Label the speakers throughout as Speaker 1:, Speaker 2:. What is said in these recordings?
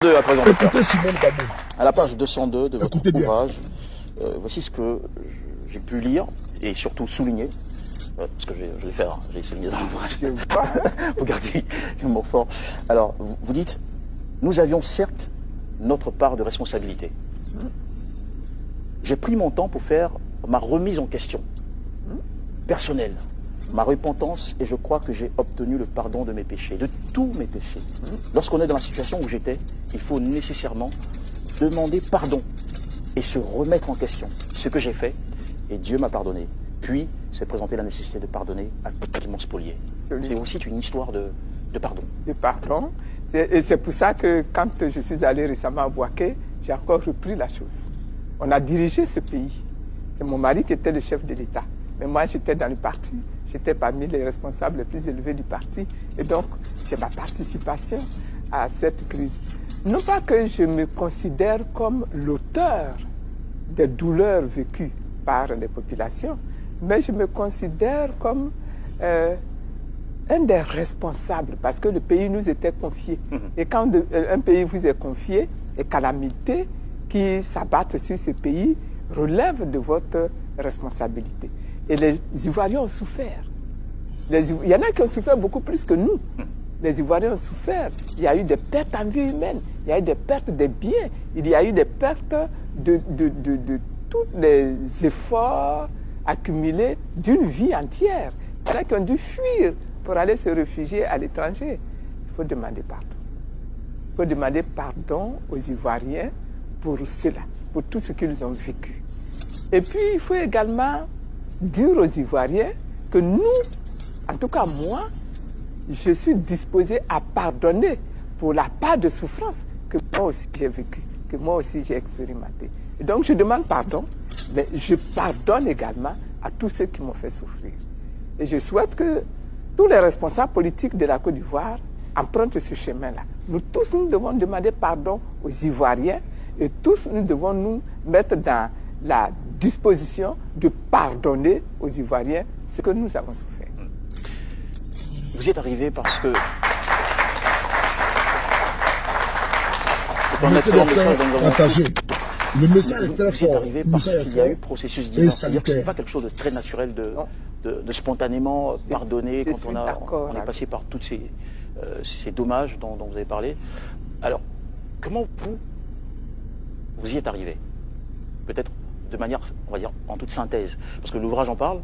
Speaker 1: À présent,
Speaker 2: écoutez Simone Babou.
Speaker 1: À la page 202 de votre
Speaker 2: Écoutez bien.
Speaker 1: ouvrage, voici ce que j'ai pu lire et surtout souligner. Parce que je vais faire, j'ai souligné dans l'ouvrage. Vous gardez le mot fort. Alors, vous dites, nous avions certes notre part de responsabilité. J'ai pris mon temps pour faire ma remise en question personnelle, ma repentance, et je crois que j'ai obtenu le pardon de mes péchés, de tous mes péchés. Lorsqu'on est dans la situation où j'étais, il faut nécessairement demander pardon et se remettre en question. Ce que j'ai fait, et Dieu m'a pardonné. Puis, s'est présenté la nécessité de pardonner à tout mon spolié. C'est aussi une histoire de pardon.
Speaker 3: De pardon. Et c'est pour ça que quand je suis allé récemment à Bouaké, j'ai encore repris la chose. On a dirigé ce pays. C'est mon mari qui était le chef de l'État. Mais moi, j'étais dans le parti. J'étais parmi les responsables les plus élevés du parti. Et donc, j'ai ma participation à cette crise. Non pas que je me considère comme l'auteur des douleurs vécues par les populations, mais je me considère comme un des responsables, parce que le pays nous était confié. Et quand un pays vous est confié, les calamités qui s'abattent sur ce pays relèvent de votre responsabilité. Et les Ivoiriens ont souffert. Il y en a qui ont souffert beaucoup plus que nous. Les Ivoiriens ont souffert. Il y a eu des pertes en vie humaine, il y a eu des pertes de biens, il y a eu des pertes de tous les efforts accumulés d'une vie entière. Il y en a qui ont dû fuir pour aller se réfugier à l'étranger. Il faut demander pardon. Il faut demander pardon aux Ivoiriens pour cela, pour tout ce qu'ils ont vécu. Et puis, il faut également dire aux Ivoiriens que nous, en tout cas moi, je suis disposé à pardonner pour la part de souffrance que moi aussi j'ai vécue, que moi aussi j'ai expérimenté. Et donc je demande pardon, mais je pardonne également à tous ceux qui m'ont fait souffrir. Et je souhaite que tous les responsables politiques de la Côte d'Ivoire empruntent ce chemin-là. Nous tous, nous devons demander pardon aux Ivoiriens et tous, nous devons nous mettre dans la disposition de pardonner aux Ivoiriens ce que nous avons souffert.
Speaker 1: Vous y êtes arrivé parce que...
Speaker 2: Le message est très
Speaker 1: vous y êtes
Speaker 2: fort.
Speaker 1: arrivé parce qu'il y a eu processus divin. C'est-à-dire que ce n'est pas quelque chose de très naturel de spontanément pardonner quand on est passé par tous ces dommages dont vous avez parlé. Alors, comment vous y êtes arrivé? Peut-être de manière, on va dire, en toute synthèse. Parce que l'ouvrage en parle,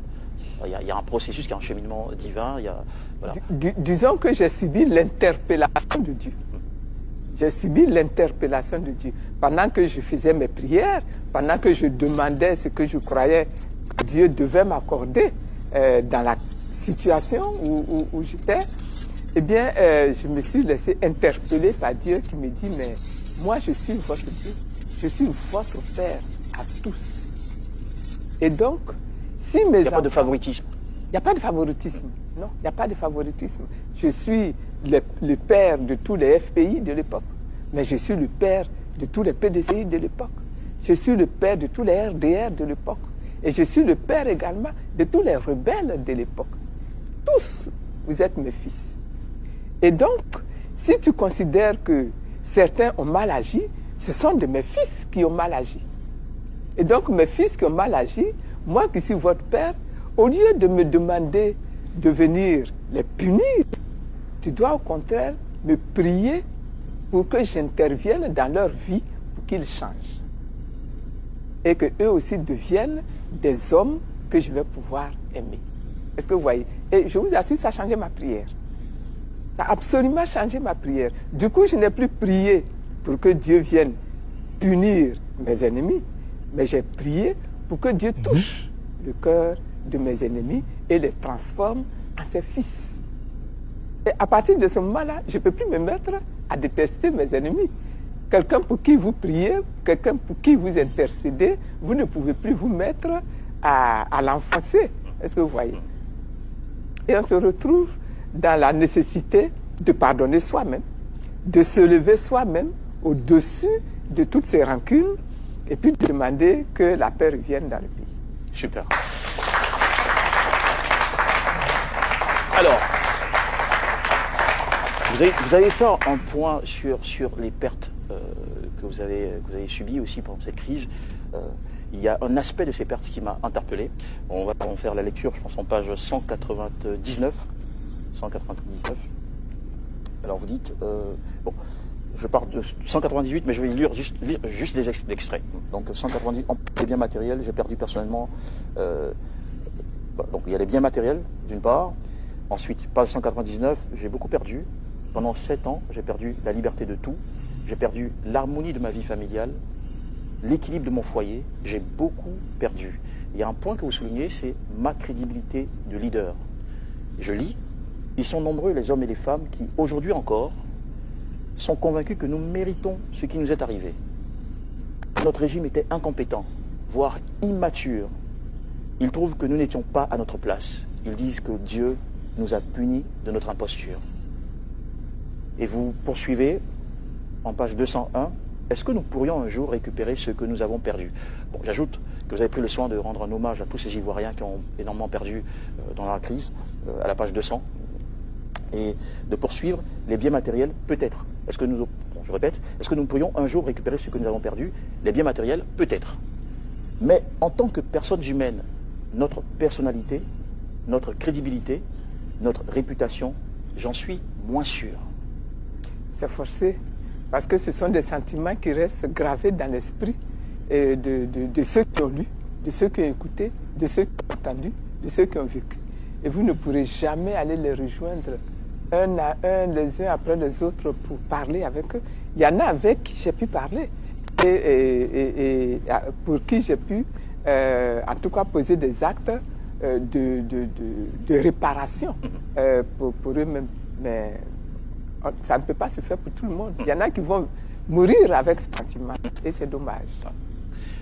Speaker 1: il y a un processus qui est un cheminement divin. Voilà.
Speaker 3: Disons que j'ai subi l'interpellation de Dieu. J'ai subi l'interpellation de Dieu. Pendant que je faisais mes prières, pendant que je demandais ce que je croyais que Dieu devait m'accorder dans la situation où j'étais, eh bien, je me suis laissé interpeller par Dieu qui me dit, mais moi, je suis votre Dieu. Je suis votre Père à tous. Et donc, si mes enfants...
Speaker 1: Il n'y a pas de favoritisme.
Speaker 3: Il n'y a pas de favoritisme. Non, il n'y a pas de favoritisme. Je suis le père de tous les FPI de l'époque, mais je suis le père de tous les PDCI de l'époque. Je suis le père de tous les RDR de l'époque. Et je suis le père également de tous les rebelles de l'époque. Tous, vous êtes mes fils. Et donc, si tu considères que certains ont mal agi, ce sont de mes fils qui ont mal agi. Et donc, mes fils qui ont mal agi, moi qui suis votre père, au lieu de me demander de venir les punir, tu dois au contraire me prier pour que j'intervienne dans leur vie pour qu'ils changent. Et qu'eux aussi deviennent des hommes que je vais pouvoir aimer. Est-ce que vous voyez? Et je vous assure, ça a changé ma prière. Ça a absolument changé ma prière. Du coup, je n'ai plus prié pour que Dieu vienne punir mes ennemis, mais j'ai prié pour que Dieu touche le cœur de mes ennemis et les transforme en ses fils. Et à partir de ce moment-là, je ne peux plus me mettre à détester mes ennemis. Quelqu'un pour qui vous priez, quelqu'un pour qui vous intercédez, vous ne pouvez plus vous mettre à l'enfoncer. Est-ce que vous voyez? Et on se retrouve dans la nécessité de pardonner soi-même, de se lever soi-même au-dessus de toutes ces rancunes et puis de demander que la paix revienne dans le pays.
Speaker 1: Super. Alors, vous avez fait un point sur les pertes que vous avez subies aussi pendant cette crise, il y a un aspect de ces pertes qui m'a interpellé. On va en faire la lecture, je pense, en page 199. 199. Alors vous dites, bon, je pars de 198, mais je vais lire juste les extraits. Donc 198, les biens matériels, j'ai perdu personnellement. Donc il y a les biens matériels, d'une part. Ensuite, page 199, j'ai beaucoup perdu. Pendant 7 ans, j'ai perdu la liberté de tout. J'ai perdu l'harmonie de ma vie familiale, l'équilibre de mon foyer. J'ai beaucoup perdu. Il y a un point que vous soulignez, c'est ma crédibilité de leader. Je lis, ils sont nombreux les hommes et les femmes qui, aujourd'hui encore, sont convaincus que nous méritons ce qui nous est arrivé. Notre régime était incompétent, voire immature. Ils trouvent que nous n'étions pas à notre place. Ils disent que Dieu nous a punis de notre imposture. Et vous poursuivez en page 201, est-ce que nous pourrions un jour récupérer ce que nous avons perdu? Bon, j'ajoute que vous avez pris le soin de rendre un hommage à tous ces Ivoiriens qui ont énormément perdu dans la crise, à la page 200, et de poursuivre les biens matériels, peut-être. Est-ce que nous, bon, je répète, est-ce que nous pourrions un jour récupérer ce que nous avons perdu? Les biens matériels, peut-être. Mais en tant que personnes humaines, notre personnalité, notre crédibilité, notre réputation, j'en suis moins sûr.
Speaker 3: C'est forcé, parce que ce sont des sentiments qui restent gravés dans l'esprit de ceux qui ont lu, de ceux qui ont écouté, de ceux qui ont entendu, de ceux qui ont vécu. Et vous ne pourrez jamais aller les rejoindre un à un, les uns après les autres pour parler avec eux. Il y en a avec qui j'ai pu parler et pour qui j'ai pu, en tout cas, poser des actes de réparation pour eux-mêmes. Mais ça ne peut pas se faire pour tout le monde. Il y en a qui vont mourir avec ce sentiment et c'est dommage.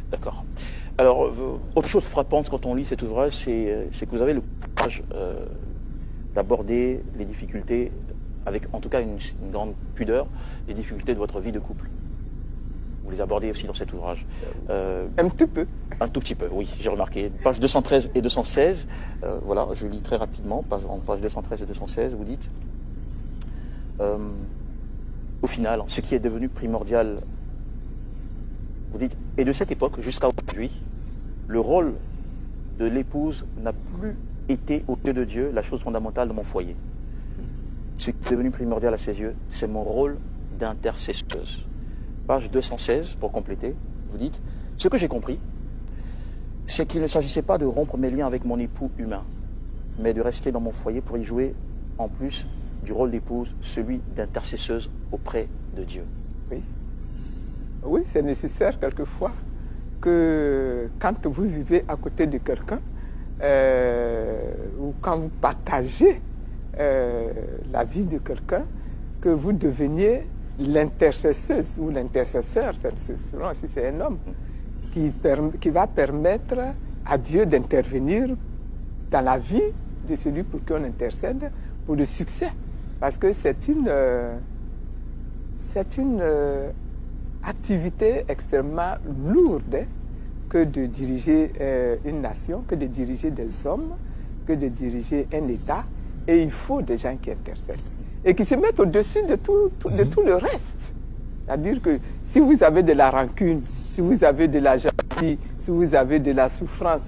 Speaker 1: D'accord. Alors, autre chose frappante quand on lit cet ouvrage, c'est que vous avez le courage d'aborder les difficultés avec, en tout cas, une grande pudeur, les difficultés de votre vie de couple. Vous les abordez aussi dans cet ouvrage.
Speaker 3: Un petit peu.
Speaker 1: Un tout petit peu, oui, j'ai remarqué. Pages 213 et 216, voilà, je lis très rapidement, en page 213 et 216, vous dites, au final, ce qui est devenu primordial, vous dites, et de cette époque jusqu'à aujourd'hui, le rôle de l'épouse n'a plus été aux yeux de Dieu la chose fondamentale de mon foyer. Ce qui est devenu primordial à ses yeux, c'est mon rôle d'intercesseuse. Page 216, pour compléter, vous dites, ce que j'ai compris, c'est qu'il ne s'agissait pas de rompre mes liens avec mon époux humain, mais de rester dans mon foyer pour y jouer, en plus du rôle d'épouse, celui d'intercesseuse auprès de Dieu.
Speaker 3: Oui, oui, c'est nécessaire quelquefois que quand vous vivez à côté de quelqu'un, ou quand vous partagez la vie de quelqu'un, que vous deveniez l'intercesseuse ou l'intercesseur, selon si c'est un homme, qui va permettre à Dieu d'intervenir dans la vie de celui pour qui on intercède pour le succès. Parce que c'est une activité extrêmement lourde que de diriger une nation, que de diriger des hommes, que de diriger un État. Et il faut des gens qui intercèdent et qui se mettent au-dessus de tout le reste. C'est-à-dire que si vous avez de la rancune, si vous avez de la jalousie, si vous avez de la souffrance,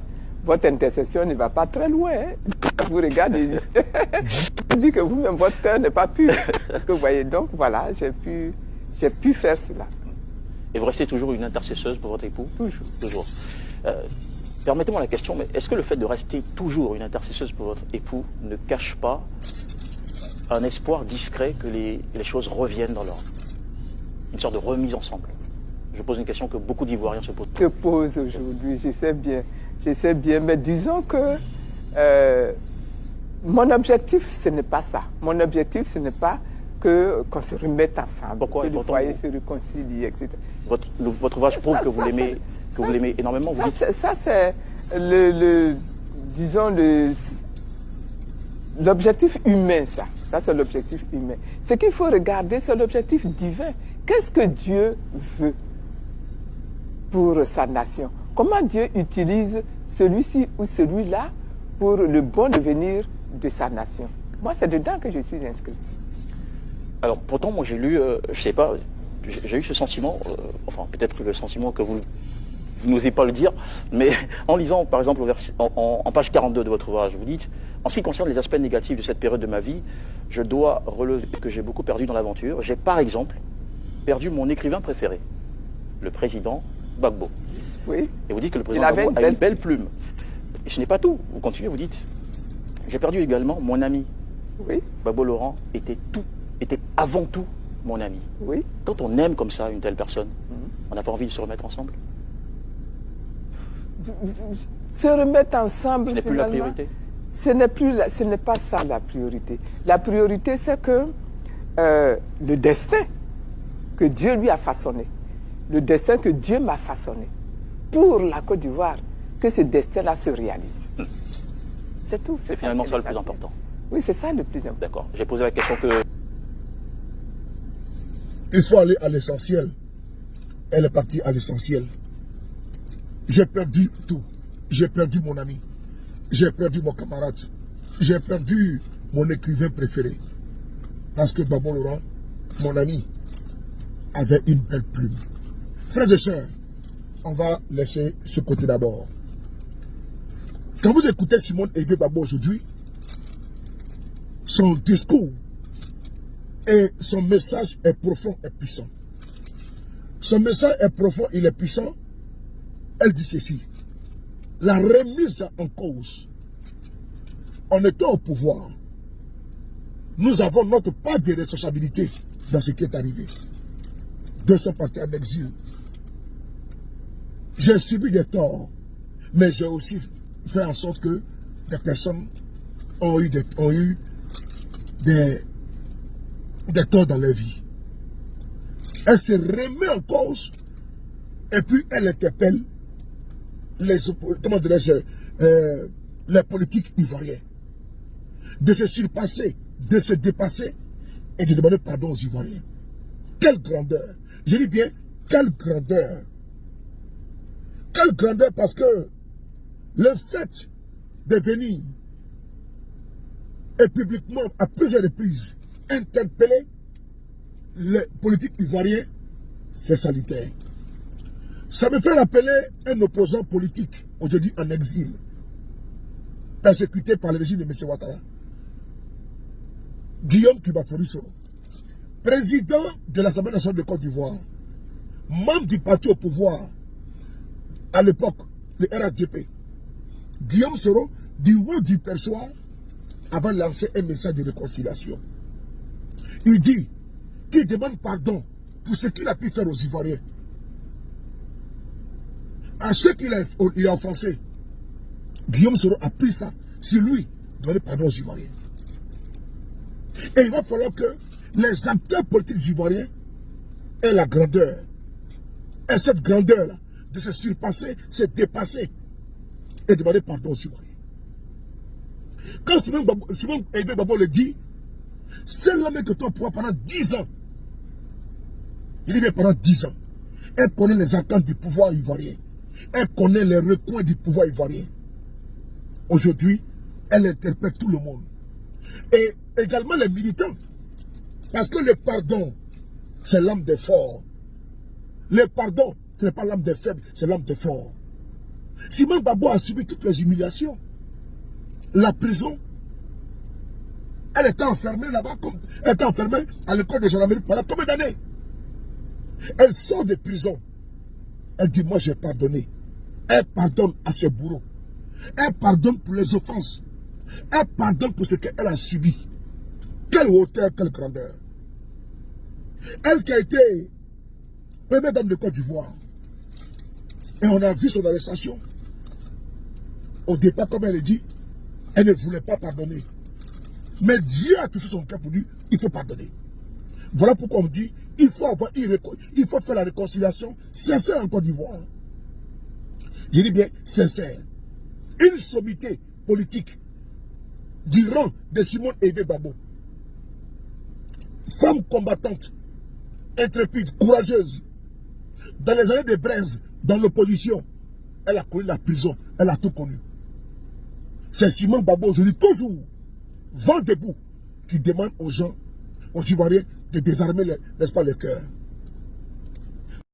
Speaker 3: votre intercession ne va pas très loin. Hein. Vous regardez, vous dites que vous-même, votre cœur n'est pas pur. Parce que vous voyez, donc voilà, j'ai pu faire cela.
Speaker 1: Et vous restez toujours une intercesseuse pour votre époux?
Speaker 3: Toujours.
Speaker 1: Toujours. Permettez-moi la question, mais est-ce que le fait de rester toujours une intercesseuse pour votre époux ne cache pas un espoir discret que les choses reviennent dans l'ordre? Une sorte de remise ensemble. Je pose une question que beaucoup d'Ivoiriens se posent.
Speaker 3: Je pose aujourd'hui, je sais bien, mais disons que mon objectif, ce n'est pas ça. Mon objectif, ce n'est pas qu'on se remette ensemble,
Speaker 1: pourquoi,
Speaker 3: que le foyer se réconcilie, etc.
Speaker 1: Votre ouvrage prouve que vous l'aimez énormément. Vous dites...
Speaker 3: Ça, c'est disons, l'objectif humain, ça. Ça, c'est l'objectif humain. Ce qu'il faut regarder, c'est l'objectif divin. Qu'est-ce que Dieu veut pour sa nation? Comment Dieu utilise celui-ci ou celui-là pour le bon devenir de sa nation? Moi, c'est dedans que je suis inscrite.
Speaker 1: Alors, pourtant, moi, j'ai lu, je sais pas, j'ai eu ce sentiment, enfin peut-être le sentiment que vous n'osez pas le dire, mais en lisant par exemple en page 42 de votre ouvrage, vous dites « En ce qui concerne les aspects négatifs de cette période de ma vie, je dois relever que j'ai beaucoup perdu dans l'aventure. J'ai par exemple perdu mon écrivain préféré, le président Gbagbo. »
Speaker 3: Oui.
Speaker 1: Et vous dites que le président Gbagbo a une belle plume. Et ce n'est pas tout. Vous continuez, vous dites « J'ai perdu également mon ami. »
Speaker 3: Oui.
Speaker 1: Gbagbo Laurent était avant tout mon ami.
Speaker 3: Oui.
Speaker 1: Quand on aime comme ça une telle personne, on n'a pas envie de se remettre ensemble?
Speaker 3: Se remettre ensemble,
Speaker 1: ce n'est plus la priorité?
Speaker 3: Ce n'est pas ça la priorité. La priorité, c'est que le destin que Dieu lui a façonné, le destin que Dieu m'a façonné pour la Côte d'Ivoire, que ce destin-là se réalise. C'est tout.
Speaker 1: C'est finalement ça le plus important.
Speaker 3: Oui, c'est ça le plus important.
Speaker 1: D'accord. J'ai posé la question que...
Speaker 2: Il faut aller à l'essentiel. Elle est partie à l'essentiel. J'ai perdu tout. J'ai perdu mon ami. J'ai perdu mon camarade. J'ai perdu mon écrivain préféré. Parce que Gbagbo Laurent, mon ami, avait une belle plume. Frères et sœurs, on va laisser ce côté d'abord. Quand vous écoutez Simone Aigbe Gbagbo aujourd'hui, son discours et son message est profond et puissant. Son message est profond, il est puissant. Elle dit ceci: la remise en cause. En étant au pouvoir, nous avons notre part de responsabilité dans ce qui est arrivé. Deux sont partis en exil. J'ai subi des torts, mais j'ai aussi fait en sorte que des personnes ont eu des torts dans leur vie. Elle se remet en cause et puis elle interpelle les politiques ivoiriens de se surpasser, de se dépasser et de demander pardon aux Ivoiriens. Quelle grandeur! Je dis bien, quelle grandeur! Quelle grandeur, parce que le fait de venir et publiquement à plusieurs reprises interpeller les politiques ivoiriens, c'est salutaire. Ça me fait rappeler un opposant politique, aujourd'hui en exil, persécuté par le régime de M. Ouattara, Guillaume Kubatori Soro, président de l'Assemblée nationale de Côte d'Ivoire, membre du parti au pouvoir, à l'époque, le RHDP. Guillaume Soro, du haut du perchoir, avait lancé un message de réconciliation. Il dit qu'il demande pardon pour ce qu'il a pu faire aux Ivoiriens. À ceux qu'il a offensé, Guillaume Soro a pris ça sur lui, demander pardon aux Ivoiriens. Et il va falloir que les acteurs politiques ivoiriens aient la grandeur. Et cette grandeur-là, de se surpasser, se dépasser et demander pardon aux Ivoiriens. Quand Simone Aigbe Gbagbo le dit, c'est l'homme que toi pourras pendant 10 ans. Il dit bien pendant 10 ans. Elle connaît les attentes du pouvoir ivoirien. Elle connaît les recoins du pouvoir ivoirien. Aujourd'hui, elle interpelle tout le monde. Et également les militants. Parce que le pardon, c'est l'âme des forts. Le pardon, ce n'est pas l'âme des faibles, c'est l'âme des forts. Simone Gbagbo a subi toutes les humiliations. La prison. Elle était enfermée là-bas, elle était enfermée à l'école de gendarmerie pendant combien d'années? Elle sort de prison. Elle dit, moi j'ai pardonné. Elle pardonne à ses bourreaux. Elle pardonne pour les offenses. Elle pardonne pour ce qu'elle a subi. Quelle hauteur, quelle grandeur. Elle qui a été première dame de Côte d'Ivoire. Et on a vu son arrestation. Au départ, comme elle dit, elle ne voulait pas pardonner. Mais Dieu a touché son cœur pour lui, il faut pardonner. Voilà pourquoi on dit, il faut faire la réconciliation sincère en Côte d'Ivoire. Je dis bien sincère. Une sommité politique du rang de Simone Aigbe Gbagbo. Femme combattante, intrépide, courageuse. Dans les années de braise, dans l'opposition, elle a connu la prison, elle a tout connu. C'est Simone Gbagbo aujourd'hui, toujours, vent debout, qui demande aux gens, aux Ivoiriens, de désarmer, n'est-ce pas, le cœur.